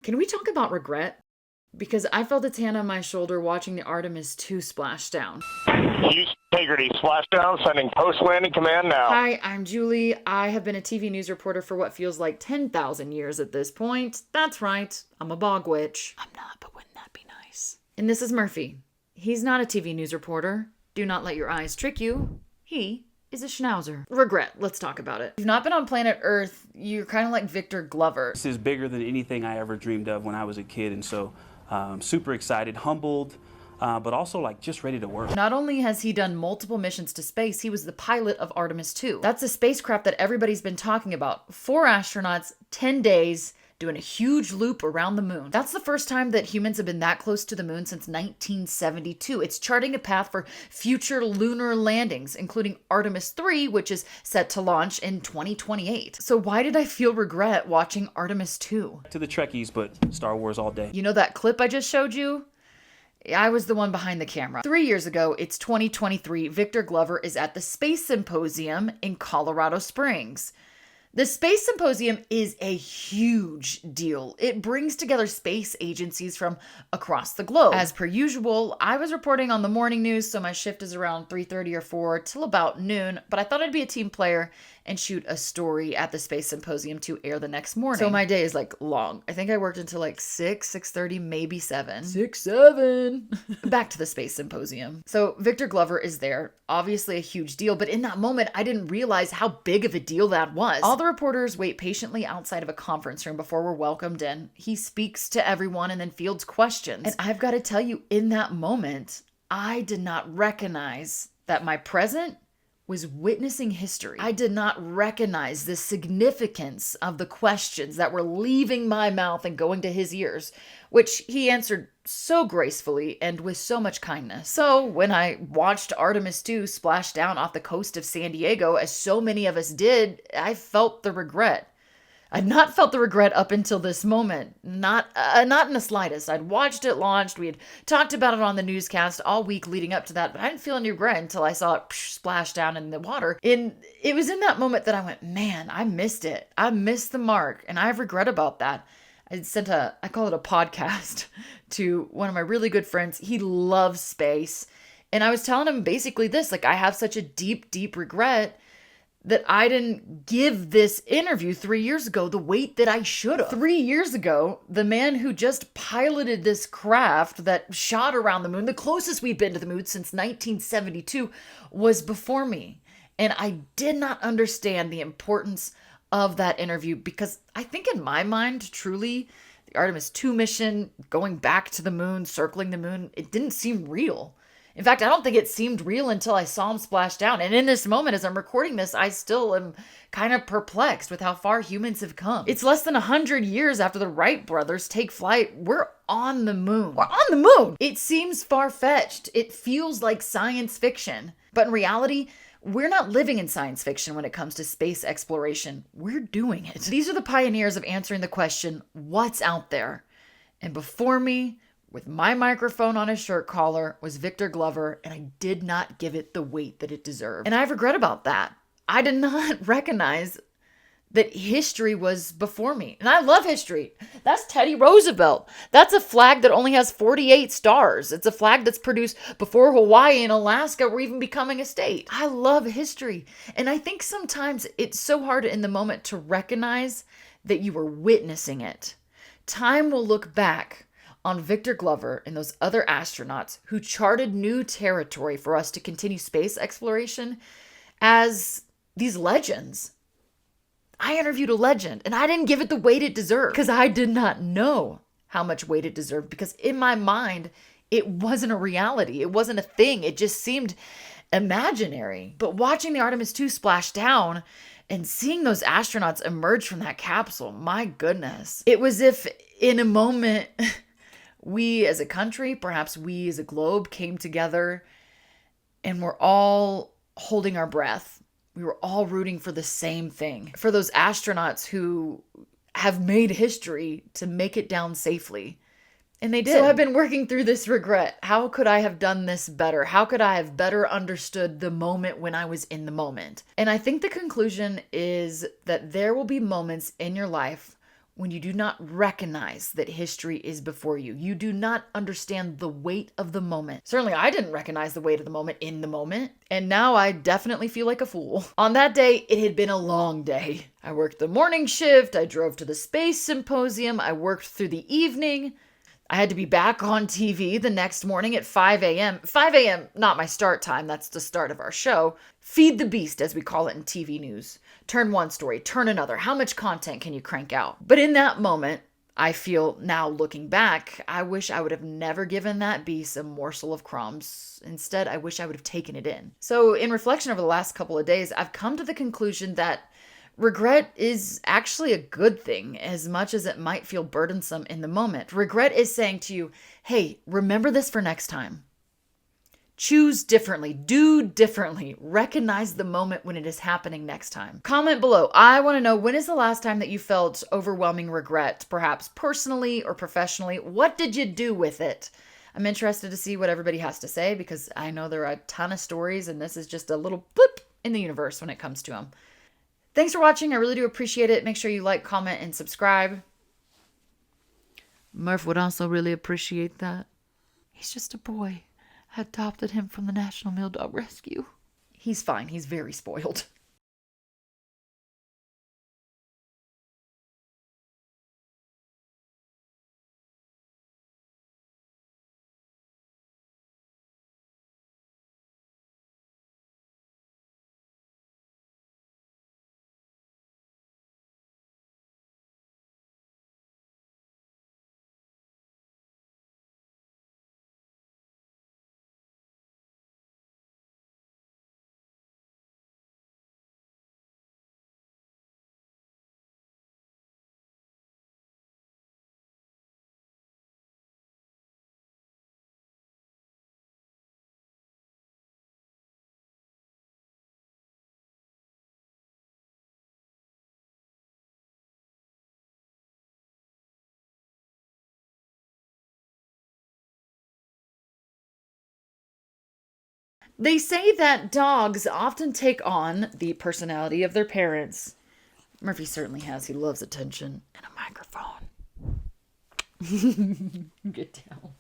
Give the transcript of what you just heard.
Can we talk about regret? Because I felt its hand on my shoulder watching the Artemis 2 splash down. Houston Integrity, splashdown, sending post-landing command now. Hi, I'm Julie. I have been a TV news reporter for what feels like 10,000 years at this point. That's right, I'm a bog witch. I'm not, but wouldn't that be nice? And this is Murphy. He's not a TV news reporter. Do not let your eyes trick you. He is a schnauzer. Regret, let's talk about it. If you've not been on planet Earth, you're kind of like Victor Glover. This is bigger than anything I ever dreamed of when I was a kid, and so super excited, humbled, but also like just ready to work. Not only has he done multiple missions to space, he was the pilot of Artemis 2. That's a spacecraft that everybody's been talking about. 4 astronauts, 10 days, doing a huge loop around the moon. That's the first time that humans have been that close to the moon since 1972. It's charting a path for future lunar landings, including Artemis 3, which is set to launch in 2028. So why did I feel regret watching Artemis 2? To the Trekkies, but Star Wars all day. You know that clip I just showed you? I was the one behind the camera. 3 years ago, it's 2023, Victor Glover is at the Space Symposium in Colorado Springs. The Space Symposium is a huge deal. It brings together space agencies from across the globe. As per usual, I was reporting on the morning news, so my shift is around 3:30 or 4 till about noon, but I thought I'd be a team player and shoot a story at the Space Symposium to air the next morning. So my day is like long. I think I worked until like 6:30, maybe 7. 7. Back to the Space Symposium. So Victor Glover is there. Obviously a huge deal, but in that moment, I didn't realize how big of a deal that was. All the reporters wait patiently outside of a conference room before we're welcomed in. He speaks to everyone and then fields questions. And I've got to tell you, in that moment, I did not recognize that my present was witnessing history. I did not recognize the significance of the questions that were leaving my mouth and going to his ears, which he answered so gracefully and with so much kindness. So when I watched Artemis 2 splash down off the coast of San Diego, as so many of us did, I felt the regret. I'd not felt the regret up until this moment. Not in the slightest. I'd watched it launched. We had talked about it on the newscast all week leading up to that, but I didn't feel any regret until I saw it splash down in the water. And it was in that moment that I went, man, I missed it. I missed the mark, and I have regret about that. I call it a podcast to one of my really good friends. He loves space. And I was telling him basically this, like, I have such a deep, deep regret that I didn't give this interview 3 years ago the weight that I should have. 3 years ago, the man who just piloted this craft that shot around the moon, the closest we've been to the moon since 1972, was before me. And I did not understand the importance of that interview because I think in my mind, truly, the Artemis 2 mission, going back to the moon, circling the moon, it didn't seem real. In fact, I don't think it seemed real until I saw him splash down. And in this moment, as I'm recording this, I still am kind of perplexed with how far humans have come. It's less than 100 years after the Wright Brothers take flight. We're on the moon. We're on the moon! It seems far-fetched. It feels like science fiction. But in reality, we're not living in science fiction when it comes to space exploration. We're doing it. These are the pioneers of answering the question, what's out there? And before me, with my microphone on his shirt collar, was Victor Glover, and I did not give it the weight that it deserved. And I have regret about that. I did not recognize that history was before me. And I love history. That's Teddy Roosevelt. That's a flag that only has 48 stars. It's a flag that's produced before Hawaii and Alaska were even becoming a state. I love history. And I think sometimes it's so hard in the moment to recognize that you were witnessing it. Time will look back on Victor Glover and those other astronauts who charted new territory for us to continue space exploration as these legends. I interviewed a legend and I didn't give it the weight it deserved because I did not know how much weight it deserved because in my mind, it wasn't a reality. It wasn't a thing. It just seemed imaginary. But watching the Artemis 2 splash down and seeing those astronauts emerge from that capsule, my goodness, it was if in a moment we as a country, perhaps we as a globe came together and we're all holding our breath. We were all rooting for the same thing, for those astronauts who have made history to make it down safely. And they did. So I've been working through this regret. How could I have done this better? How could I have better understood the moment when I was in the moment? And I think the conclusion is that there will be moments in your life when you do not recognize that history is before you. You do not understand the weight of the moment. Certainly, I didn't recognize the weight of the moment in the moment, and now I definitely feel like a fool. On that day, it had been a long day. I worked the morning shift, I drove to the Space Symposium, I worked through the evening. I had to be back on TV the next morning at 5 a.m. 5 a.m., not my start time, that's the start of our show. Feed the beast, as we call it in TV news. Turn one story, turn another. How much content can you crank out? But in that moment, I feel now looking back, I wish I would have never given that beast a morsel of crumbs. Instead, I wish I would have taken it in. So in reflection over the last couple of days, I've come to the conclusion that regret is actually a good thing, as much as it might feel burdensome in the moment. Regret is saying to you, hey, remember this for next time. Choose differently, do differently, recognize the moment when it is happening next time. Comment below. I want to know, when is the last time that you felt overwhelming regret, perhaps personally or professionally? What did you do with it? I'm interested to see what everybody has to say, because I know there are a ton of stories, and this is just a little blip in the universe when it comes to them. Thanks for watching. I really do appreciate it. Make sure you like, comment, and subscribe. Murph would also really appreciate that. He's just a boy. I adopted him from the National Meal Dog Rescue. He's fine. He's very spoiled. They say that dogs often take on the personality of their parents. Murphy certainly has. He loves attention and a microphone. Get down.